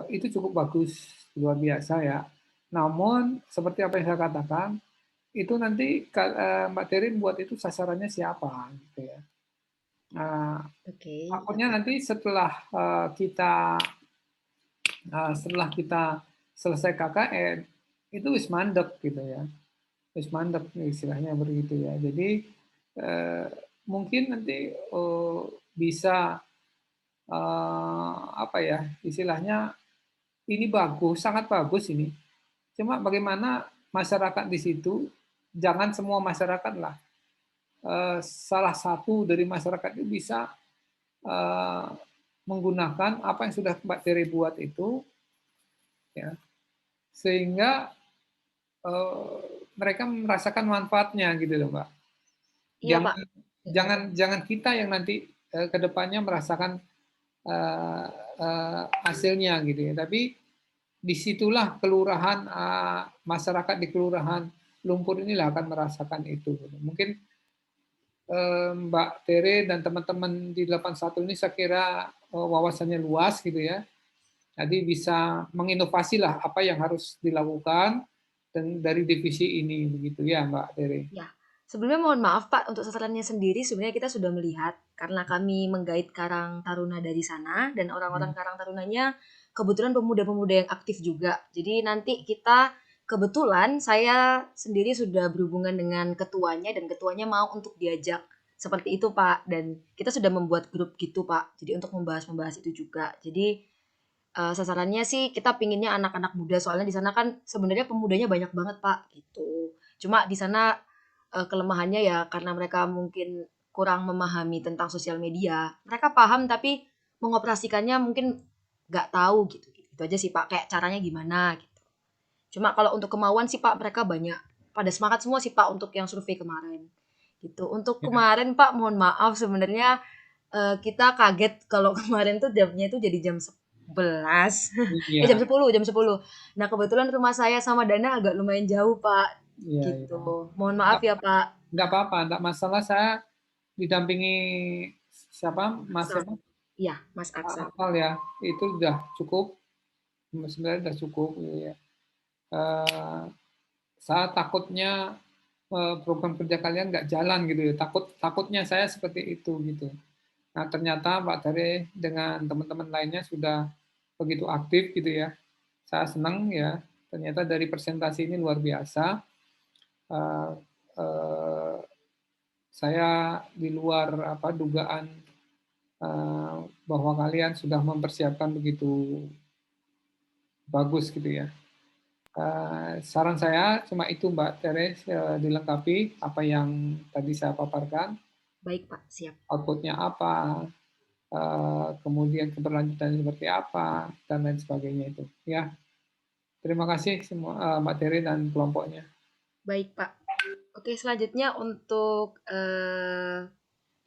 A: itu cukup bagus, luar biasa ya. Namun, seperti apa yang saya katakan, itu nanti Mbak Tere buat itu sasarannya siapa, gitu ya. Takutnya nanti setelah kita selesai KKN, itu wis mandek gitu ya. Wis mandek istilahnya begitu ya. Jadi mungkin nanti bisa apa ya istilahnya ini bagus, sangat bagus ini. Cuma bagaimana masyarakat di situ, jangan semua masyarakat lah. Salah satu dari masyarakat itu bisa menggunakan apa yang sudah Mbak Tere buat itu, ya, sehingga mereka merasakan manfaatnya gitu loh Mbak.
B: Iya, Pak.
A: Jangan kita yang nanti kedepannya merasakan hasilnya gitu ya. Tapi disitulah kelurahan, masyarakat di kelurahan Lumpur inilah akan merasakan itu. Mungkin Mbak Tere dan teman-teman di 81 ini saya kira wawasannya luas gitu ya. Jadi bisa menginovasi lah apa yang harus dilakukan dan dari divisi ini begitu ya Mbak Tere.
B: Ya, sebelumnya mohon maaf Pak, untuk sasarannya sendiri sebenarnya kita sudah melihat karena kami menggait Karang Taruna dari sana dan orang-orang Karang Tarunanya kebetulan pemuda-pemuda yang aktif juga. Jadi nanti kita kebetulan saya sendiri sudah berhubungan dengan ketuanya dan ketuanya mau untuk diajak seperti itu Pak, dan kita sudah membuat grup gitu Pak. Jadi untuk membahas itu juga. Jadi sasarannya sih kita pinginnya anak-anak muda, soalnya di sana kan sebenarnya pemudanya banyak banget Pak gitu. Cuma di sana kelemahannya ya karena mereka mungkin kurang memahami tentang sosial media. Mereka paham tapi mengoperasikannya mungkin nggak tahu gitu. Itu aja sih Pak, kayak caranya gimana gitu. Cuma kalau untuk kemauan sih Pak mereka banyak. Pada semangat semua sih Pak untuk yang survei kemarin. Gitu. Untuk kemarin Pak mohon maaf sebenarnya kita kaget kalau kemarin tuh jamnya itu jadi jam 11. Jam 10. Nah, kebetulan rumah saya sama Dana agak lumayan jauh, Pak. Gitu. Mohon maaf ya, Pak.
A: Enggak apa-apa, enggak masalah. Saya didampingi siapa? Mas siapa?
B: Iya, Mas Aksan.
A: Akmal ya. Itu udah cukup. Sebenarnya udah cukup ya. Saya takutnya program kerja kalian nggak jalan gitu ya. Takutnya saya seperti itu gitu. Nah, ternyata Pak Tere dengan teman-teman lainnya sudah begitu aktif gitu ya. Saya senang ya. Ternyata dari presentasi ini luar biasa. Saya di luar dugaan bahwa kalian sudah mempersiapkan begitu bagus gitu ya. Saran saya cuma itu Mbak Tere, dilengkapi apa yang tadi saya paparkan.
B: Baik Pak, siap.
A: Outputnya apa, kemudian keberlanjutannya seperti apa, dan lain sebagainya itu. Ya, terima kasih semua Mbak Tere dan kelompoknya.
B: Baik Pak. Oke, selanjutnya untuk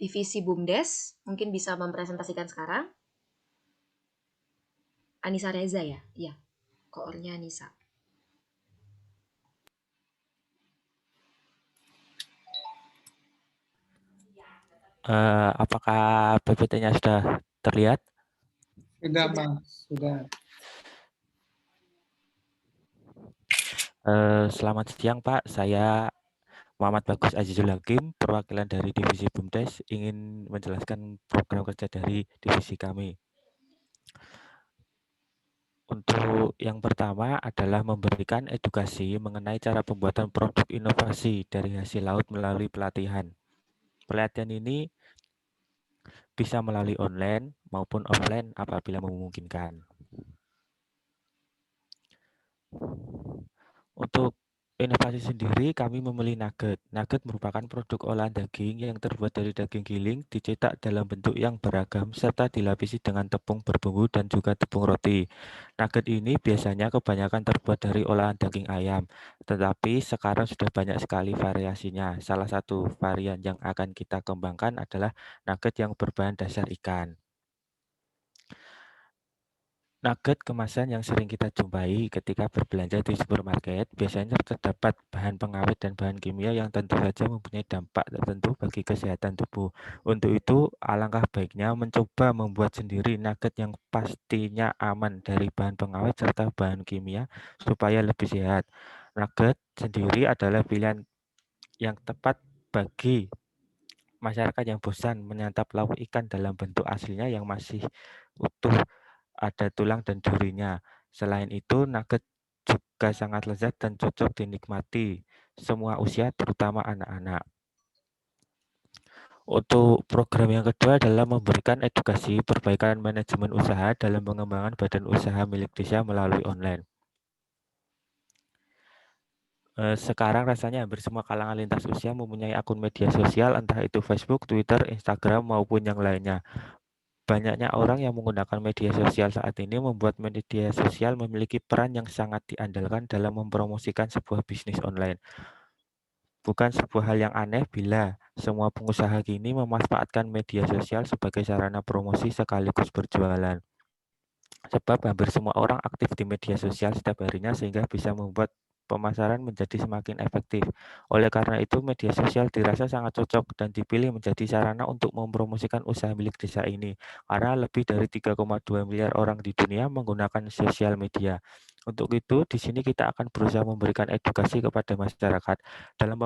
B: divisi BUMDes, mungkin bisa mempresentasikan sekarang. Anissa Reza ya? Iya, koornya Anissa.
G: Apakah PPT-nya sudah terlihat?
A: Sudah, Bang. Sudah.
G: Selamat siang, Pak. Saya Muhammad Bagus Azizul Hakim, perwakilan dari Divisi BUMDes, ingin menjelaskan program kerja dari divisi kami. Untuk yang pertama adalah memberikan edukasi mengenai cara pembuatan produk inovasi dari hasil laut melalui pelatihan. Pelatihan ini bisa melalui online maupun offline apabila memungkinkan. Untuk inovasi sendiri, kami memilih nugget. Nugget merupakan produk olahan daging yang terbuat dari daging giling, dicetak dalam bentuk yang beragam, serta dilapisi dengan tepung berbumbu dan juga tepung roti. Nugget ini biasanya kebanyakan terbuat dari olahan daging ayam, tetapi sekarang sudah banyak sekali variasinya. Salah satu varian yang akan kita kembangkan adalah nugget yang berbahan dasar ikan. Nugget kemasan yang sering kita jumpai ketika berbelanja di supermarket biasanya terdapat bahan pengawet dan bahan kimia yang tentu saja mempunyai dampak tertentu bagi kesehatan tubuh. Untuk itu, alangkah baiknya mencoba membuat sendiri nugget yang pastinya aman dari bahan pengawet serta bahan kimia supaya lebih sehat. Nugget sendiri adalah pilihan yang tepat bagi masyarakat yang bosan menyantap lauk ikan dalam bentuk aslinya yang masih utuh, ada tulang dan durinya. Selain itu, nugget juga sangat lezat dan cocok dinikmati semua usia, terutama anak-anak. Untuk program yang kedua adalah memberikan edukasi perbaikan manajemen usaha dalam pengembangan badan usaha milik desa melalui online. Sekarang rasanya hampir semua kalangan lintas usia mempunyai akun media sosial, entah itu Facebook, Twitter, Instagram, maupun yang lainnya. Banyaknya orang yang menggunakan media sosial saat ini membuat media sosial memiliki peran yang sangat diandalkan dalam mempromosikan sebuah bisnis online. Bukan sebuah hal yang aneh bila Semua pengusaha kini memanfaatkan media sosial sebagai sarana promosi sekaligus berjualan. Sebab hampir semua orang aktif di media sosial setiap harinya sehingga bisa membuat pemasaran menjadi semakin efektif. Oleh karena itu, media sosial dirasa sangat cocok dan dipilih menjadi sarana untuk mempromosikan usaha milik desa ini. Karena lebih dari 3,2 miliar orang di dunia menggunakan sosial media. Untuk itu, di sini kita akan berusaha memberikan edukasi kepada masyarakat dalam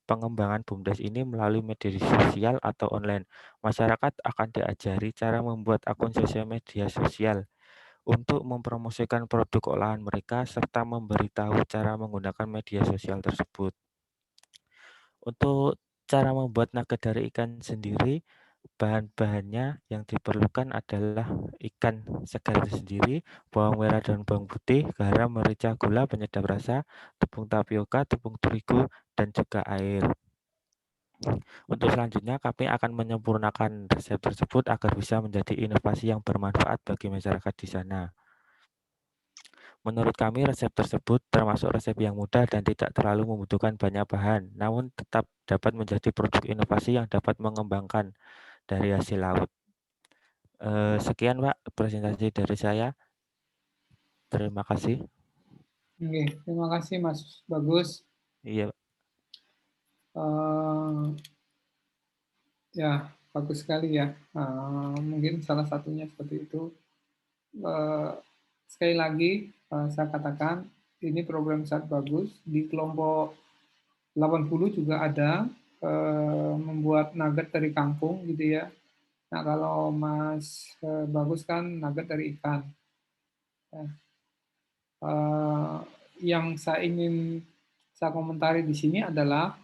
G: pengembangan BUMDes ini melalui media sosial atau online. Masyarakat akan diajari cara membuat akun sosial media sosial untuk mempromosikan produk olahan mereka serta memberitahu cara menggunakan media sosial tersebut. Untuk cara membuat nugget dari ikan sendiri, bahan-bahannya yang diperlukan adalah ikan segar itu sendiri, bawang merah dan bawang putih, garam, merica, gula, penyedap rasa, tepung tapioka, tepung terigu, dan juga air. Untuk selanjutnya, kami akan menyempurnakan resep tersebut agar bisa menjadi inovasi yang bermanfaat bagi masyarakat di sana. Menurut kami, resep tersebut termasuk resep yang mudah dan tidak terlalu membutuhkan banyak bahan, namun tetap dapat menjadi produk inovasi yang dapat mengembangkan dari hasil laut. Sekian, Pak, presentasi dari saya. Terima kasih.
A: Oke, terima kasih Mas Bagus.
G: Iya,
A: Ya, bagus sekali ya. Mungkin salah satunya seperti itu. Sekali lagi, saya katakan ini program sangat bagus. Di kelompok 80 juga ada membuat nugget dari kangkung gitu ya. Nah, kalau Mas Bagus kan nugget dari ikan. Yang saya ingin saya komentari di sini adalah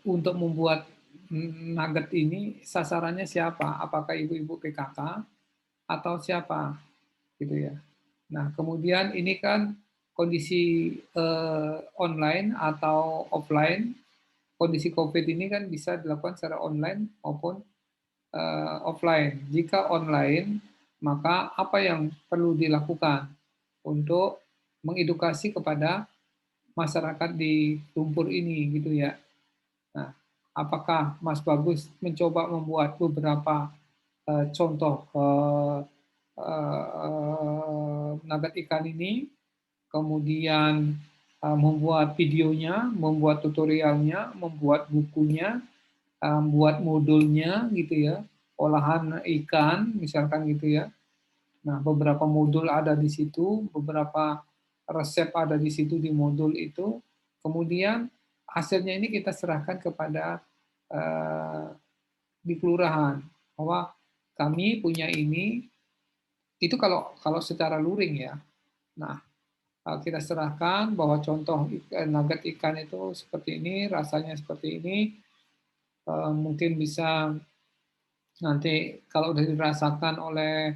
A: untuk membuat nugget ini sasarannya siapa? Apakah ibu-ibu PKK atau siapa? Gitu ya. Nah, kemudian ini kan kondisi online atau offline. Kondisi COVID ini kan bisa dilakukan secara online maupun offline. Jika online, maka apa yang perlu dilakukan untuk mengedukasi kepada masyarakat di lumpur ini gitu ya. Nah, apakah Mas Bagus mencoba membuat beberapa contoh nugget ikan ini, kemudian membuat videonya, membuat tutorialnya, membuat bukunya, membuat modulnya gitu ya, olahan ikan misalkan gitu ya. Nah, beberapa modul ada di situ, beberapa resep ada di situ di modul itu. Kemudian hasilnya ini kita serahkan kepada di kelurahan bahwa kami punya ini. Itu kalau secara luring ya. Nah, kita serahkan bahwa contoh nugget ikan itu seperti ini, rasanya seperti ini, mungkin bisa nanti kalau sudah dirasakan oleh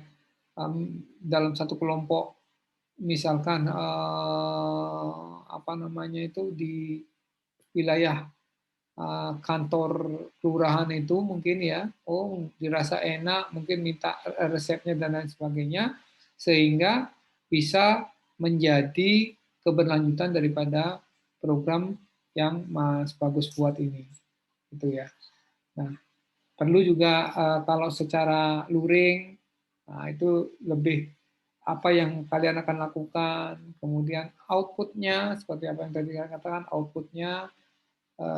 A: dalam satu kelompok, misalkan apa namanya itu di wilayah kantor kelurahan itu mungkin ya, oh dirasa enak, mungkin minta resepnya dan lain sebagainya, sehingga bisa menjadi keberlanjutan daripada program yang Mas Bagus buat ini, gitu ya. Nah, perlu juga kalau secara luring, nah itu lebih apa yang kalian akan lakukan, kemudian outputnya seperti apa yang tadi kalian katakan, outputnya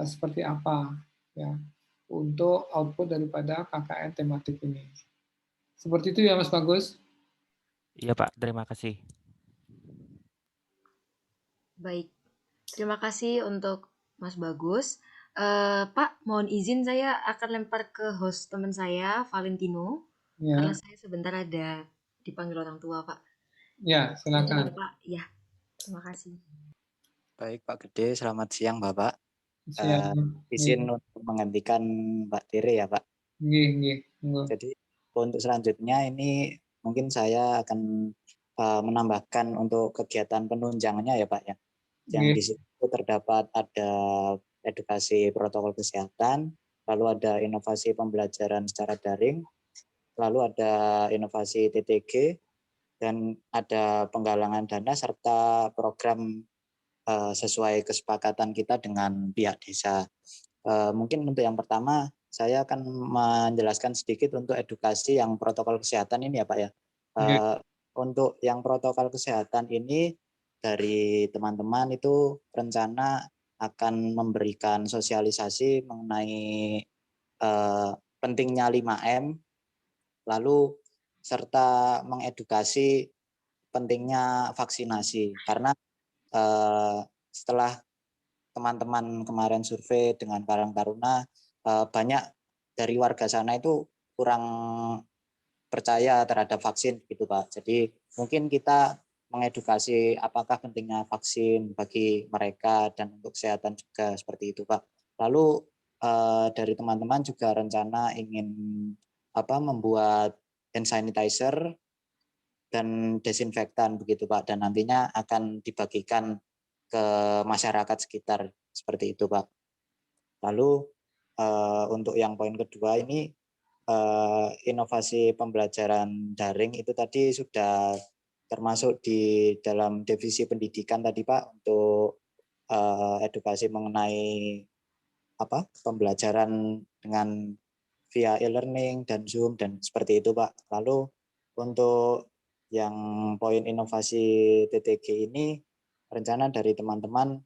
A: seperti apa ya untuk output daripada KKN tematik ini. Seperti itu ya Mas Bagus.
G: iya Pak, terima kasih.
B: Baik, terima kasih untuk Mas Bagus. Pak, mohon izin saya akan lempar ke host teman saya, Valentino, karena
A: Ya,
B: saya sebentar ada dipanggil orang tua, Pak.
A: ya silakan.
B: Pak, ya, terima kasih.
H: Baik Pak Gede, selamat siang Bapak.
A: Siap.
H: Izin untuk menggantikan Mbak Tere ya Pak. Jadi untuk selanjutnya ini mungkin saya akan menambahkan untuk kegiatan penunjangnya ya Pak ya. Yang di situ terdapat ada edukasi protokol kesehatan, lalu ada inovasi pembelajaran secara daring, lalu ada inovasi TTG, dan ada penggalangan dana serta program sesuai kesepakatan kita dengan pihak desa. Mungkin untuk yang pertama saya akan menjelaskan sedikit untuk edukasi yang protokol kesehatan ini ya Pak ya. Untuk yang protokol kesehatan ini dari teman-teman itu rencana akan memberikan sosialisasi mengenai pentingnya 5M, lalu serta mengedukasi pentingnya vaksinasi. Karena setelah teman-teman kemarin survei dengan Karang Taruna, banyak dari warga sana itu kurang percaya terhadap vaksin gitu Pak. Jadi mungkin kita mengedukasi apakah pentingnya vaksin bagi mereka dan untuk kesehatan juga seperti itu Pak. Lalu dari teman-teman juga rencana ingin membuat hand sanitizer dan desinfektan begitu Pak, dan nantinya akan dibagikan ke masyarakat sekitar seperti itu Pak. Lalu untuk yang poin kedua ini inovasi pembelajaran daring itu tadi sudah termasuk di dalam divisi pendidikan tadi Pak, untuk edukasi mengenai pembelajaran dengan via e-learning dan Zoom dan seperti itu Pak. Lalu untuk yang poin inovasi TTG ini rencana dari teman-teman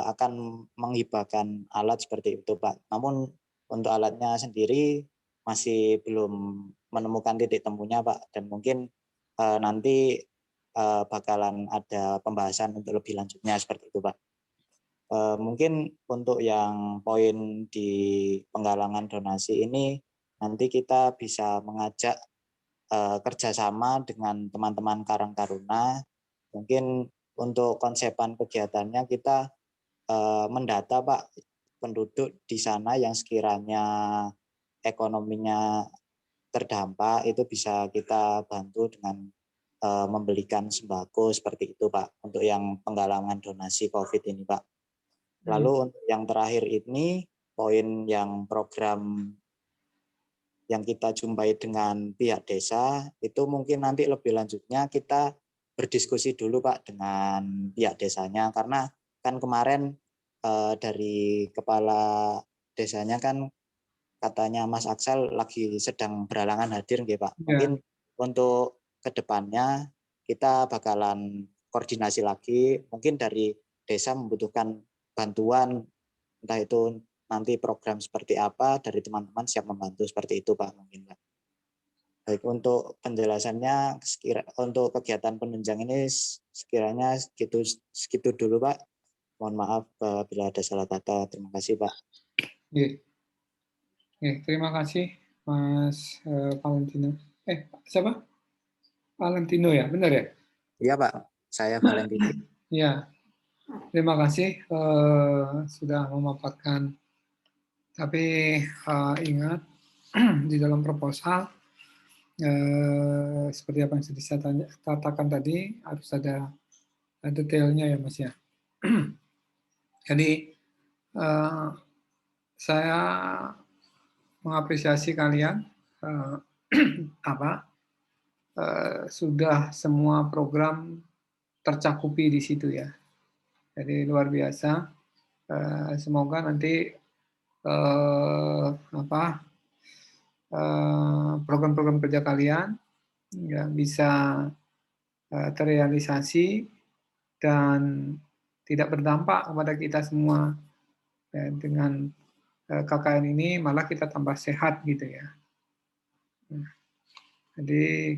H: akan menghibahkan alat seperti itu Pak. Namun untuk alatnya sendiri masih belum menemukan titik temunya Pak, dan mungkin nanti bakalan ada pembahasan untuk lebih lanjutnya seperti itu Pak. Mungkin untuk yang poin di penggalangan donasi ini nanti kita bisa mengajak kerjasama dengan teman-teman Karang Taruna. Mungkin untuk konsepan kegiatannya kita mendata Pak penduduk di sana yang sekiranya ekonominya terdampak, itu bisa kita bantu dengan membelikan sembako seperti itu Pak, untuk yang penggalangan donasi COVID ini Pak. Lalu untuk yang terakhir ini poin yang program yang kita jumpai dengan pihak desa, itu mungkin nanti lebih lanjutnya kita berdiskusi dulu Pak dengan pihak desanya, karena kan kemarin dari kepala desanya kan katanya Mas Aksel lagi sedang berhalangan hadir nggih Pak. Mungkin untuk kedepannya kita bakalan koordinasi lagi, mungkin dari desa membutuhkan bantuan, entah itu nanti program seperti apa, dari teman-teman siap membantu seperti itu Pak mungkin Pak. Baik, untuk penjelasannya untuk kegiatan penunjang ini sekiranya segitu dulu Pak. Mohon maaf bila ada salah kata. Terima kasih Pak.
A: Terima kasih Mas Valentino. Siapa? Valentino ya, benar ya?
H: Iya Pak, saya Valentino.
A: Ya, terima kasih sudah memaparkan. Tapi ingat di dalam proposal seperti apa yang sudah saya katakan tadi, harus ada detailnya ya Mas ya. Jadi saya mengapresiasi kalian sudah semua program tercakupi di situ ya. Jadi luar biasa. Semoga nanti program-program kerja kalian ya bisa terrealisasi dan tidak berdampak kepada kita semua. Dan dengan KKN ini malah kita tambah sehat gitu ya. Jadi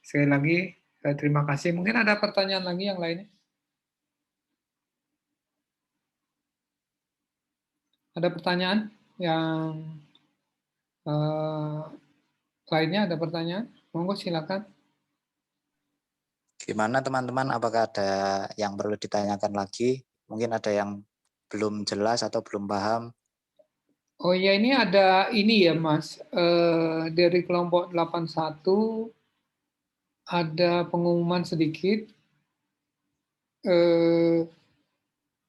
A: sekali lagi terima kasih. Mungkin ada pertanyaan lagi yang lainnya? Ada pertanyaan yang lainnya? Ada pertanyaan? Monggo silakan.
H: Gimana teman-teman? Apakah ada yang perlu ditanyakan lagi? Mungkin ada yang belum jelas atau belum paham?
A: Oh ya, ini ada ini ya Mas, dari kelompok 81 ada pengumuman sedikit.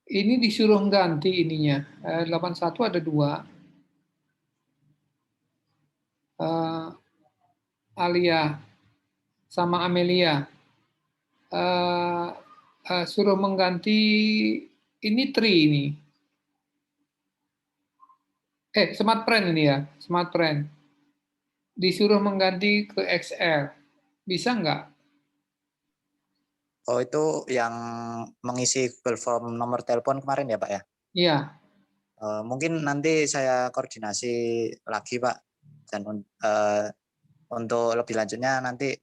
A: Ini disuruh ganti ininya. 81 ada 2. Alia sama Amelia. suruh mengganti ini tree ini. Smartfren ini ya, Smartfren. Disuruh mengganti ke XL. Bisa nggak?
H: Oh, itu yang mengisi Google Form nomor telepon kemarin ya, Pak ya?
A: Iya.
H: Mungkin nanti saya koordinasi lagi, Pak. Dan untuk lebih lanjutnya nanti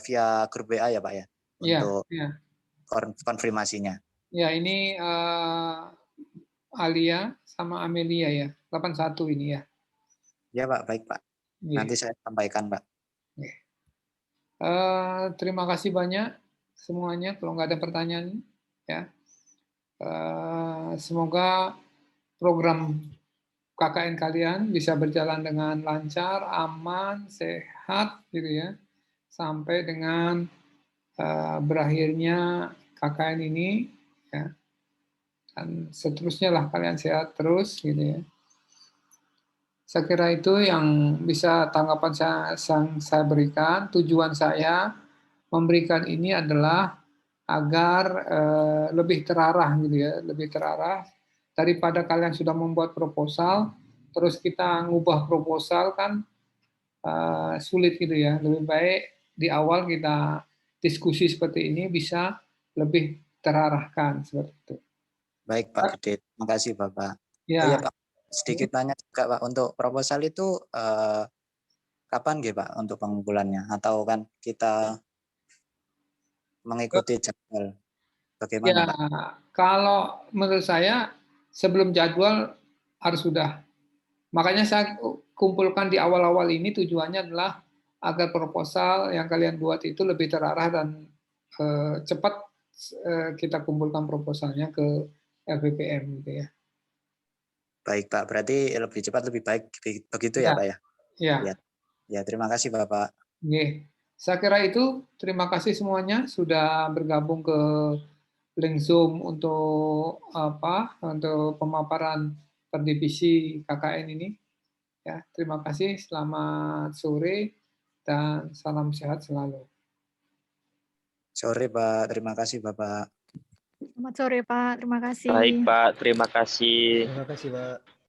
H: via grup WA ya, Pak ya? Untuk konfirmasinya.
A: Ya, ini Alia sama Amelia ya, 81 ini ya.
H: Ya, Pak, baik, Pak. Nanti saya sampaikan, Pak.
A: Terima kasih banyak semuanya. Kalau nggak ada pertanyaan, ya. Semoga program KKN kalian bisa berjalan dengan lancar, aman, sehat, gitu ya, sampai dengan berakhirnya KKN ini, ya, dan seterusnya lah kalian sehat terus, gitu ya. Saya kira itu yang bisa tanggapan saya berikan. Tujuan saya memberikan ini adalah agar lebih terarah gitu ya, lebih terarah daripada kalian sudah membuat proposal terus kita ngubah proposal kan sulit gitu ya. Lebih baik di awal kita diskusi seperti ini bisa lebih terarahkan seperti itu.
H: Baik Pak Gede, terima kasih Bapak.
A: Ya.
H: Oh ya Pak, sedikit tanya juga Pak, untuk proposal itu kapan gitu Pak untuk pengumpulannya? Atau kan kita mengikuti jadwal? Bagaimana
A: ya,
H: Pak?
A: Kalau menurut saya sebelum jadwal harus sudah. Makanya saya kumpulkan di awal-awal ini tujuannya adalah agar proposal yang kalian buat itu lebih terarah dan cepat kita kumpulkan proposalnya ke LPPM gitu ya.
H: Baik Pak, berarti lebih cepat lebih baik begitu ya Pak ya?
A: Ya.
H: Ya, terima kasih Bapak.
A: Saya kira itu. Terima kasih semuanya sudah bergabung ke link Zoom untuk untuk pemaparan per divisi KKN ini. Ya, terima kasih. Selamat sore dan salam sehat selalu.
H: Sore Pak, terima kasih Bapak.
I: Selamat sore Pak, terima kasih.
J: Baik Pak, terima kasih.
K: Terima kasih Pak.